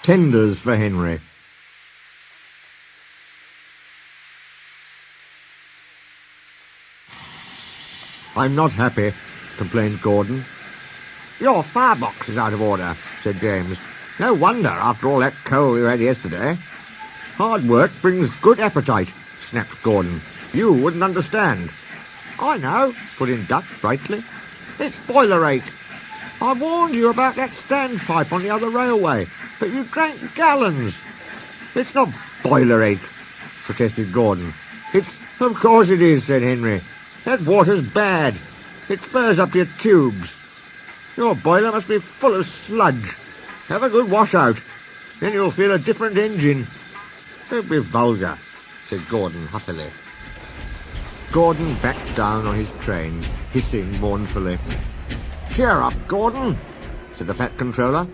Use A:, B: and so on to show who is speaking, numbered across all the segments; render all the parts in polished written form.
A: tenders for Henry. "I'm not happy," complained Gordon. "Your firebox is out of order," said James. "No wonder, after all that coal you had yesterday." "Hard work brings good appetite," snapped Gordon. "You wouldn't understand." "I know," put in Duck brightly. "It's boiler ache. I warned you about that standpipe on the other railway, but you drank gallons." "It's not boiler ache," protested Gordon. "Of course it is," said Henry. "That water's bad. It furs up your tubes. Your boiler must be full of sludge. Have a good wash out. Then you'll feel a different engine." "Don't be vulgar," said Gordon huffily. Gordon backed down on his train, hissing mournfully. "Cheer up, Gordon," said the Fat Controller.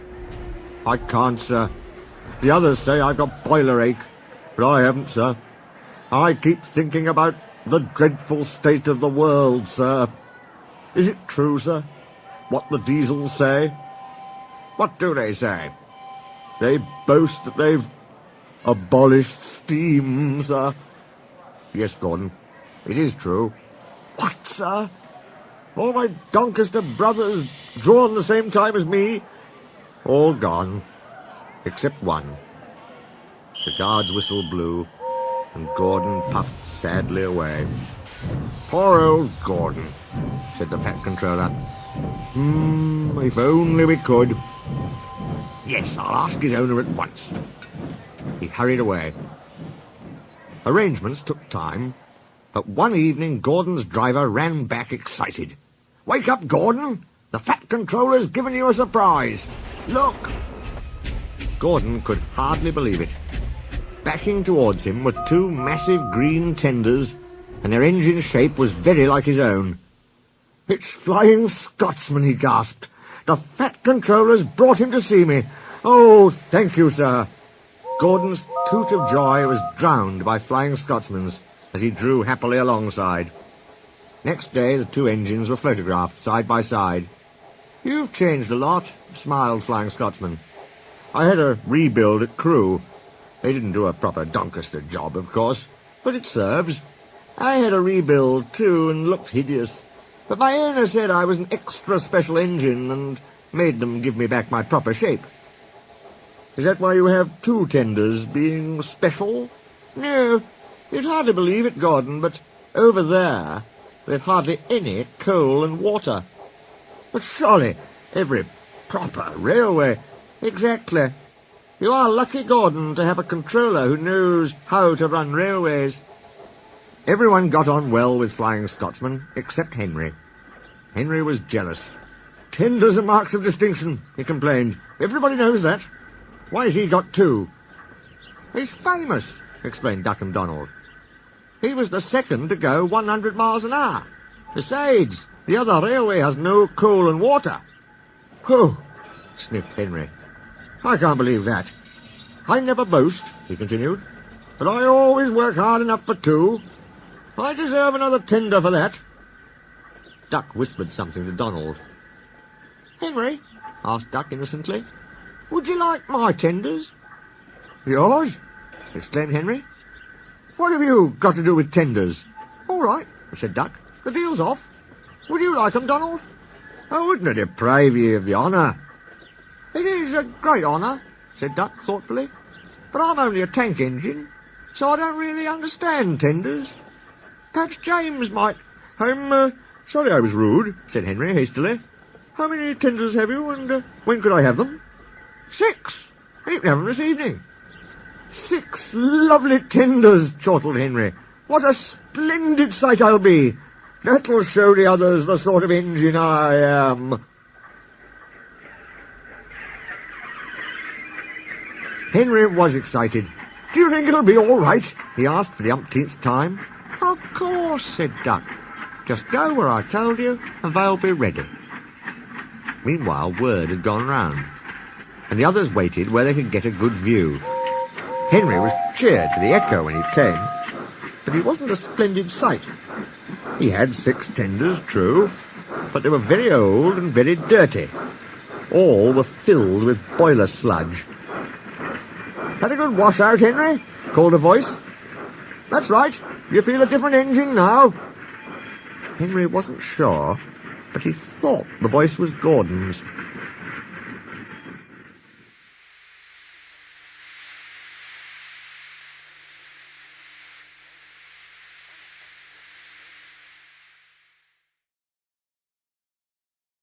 A: "I can't, sir. The others say I've got boiler ache, but I haven't, sir. I keep thinking about the dreadful state of the world, sir. Is it true, sir, what the diesels say?" "What do they say?" "They boast that they've abolished steam, sir." "Yes, Gordon, it is true." "What, sir? All my Doncaster brothers drawn the same time as me?" "All gone, except one." The guard's whistle blew, and Gordon puffed sadly away. "Poor old Gordon," said the Fat Controller. If only we could." "Yes, I'll ask his owner at once." He hurried away. Arrangements took time, but one evening Gordon's driver ran back excited. "Wake up, Gordon! The Fat Controller's given you a surprise! Look!" Gordon could hardly believe it. Backing towards him were two massive green tenders, and their engine shape was very like his own. "It's Flying Scotsman," he gasped. "The Fat Controller's brought him to see me. Oh, thank you, sir." Gordon's toot of joy was drowned by Flying Scotsman's as he drew happily alongside. Next day the two engines were photographed side by side. "You've changed a lot," smiled Flying Scotsman. "I had a rebuild at Crewe. They didn't do a proper Doncaster job, of course, but it serves. I had a rebuild, too, and looked hideous. But my owner said I was an extra special engine and made them give me back my proper shape." "Is that why you have two tenders, being special?" "No, you'd hardly believe it, Gordon, but over there they've hardly any coal and water." "But surely every proper railway—" "Exactly. You are lucky, Gordon, to have a controller who knows how to run railways." Everyone got on well with Flying Scotsman, except Henry. Henry was jealous. "Tenders are marks of distinction," he complained. "Everybody knows that. Why's he got two?" "He's famous," explained Duck and Donald. "He was the second to go 100 miles an hour. Besides, the other railway has no coal and water." "Oh," sniffed Henry. "I can't believe that. I never boast," he continued, "but I always work hard enough for two. I deserve another tender for that." Duck whispered something to Donald. "Henry," asked Duck innocently, "would you like my tenders?" "Yours?" exclaimed Henry. "What have you got to do with tenders?" "All right," said Duck. "The deal's off. Would you like 'em, Donald?" "I wouldn't deprive you of the honour." "It is a great honour," said Duck thoughtfully, "but I'm only a tank engine, so I don't really understand tenders. Perhaps James might—" "I'm sorry I was rude," said Henry hastily. "How many tenders have you, and when could I have them?" "6, and you can have them this evening." "6 lovely tenders," chortled Henry. "What a splendid sight I'll be! That'll show the others the sort of engine I am." Henry was excited. "Do you think it'll be all right?" he asked for the umpteenth time. "Of course," said Duck. "Just go where I told you, and they'll be ready." Meanwhile, word had gone round, and the others waited where they could get a good view. Henry was cheered to the echo when he came, but he wasn't a splendid sight. He had 6 tenders, true, but they were very old and very dirty. All were filled with boiler sludge. Had a good wash out, Henry? Called a voice. That's right. You feel a different engine now. Henry wasn't sure, but he thought the voice was Gordon's.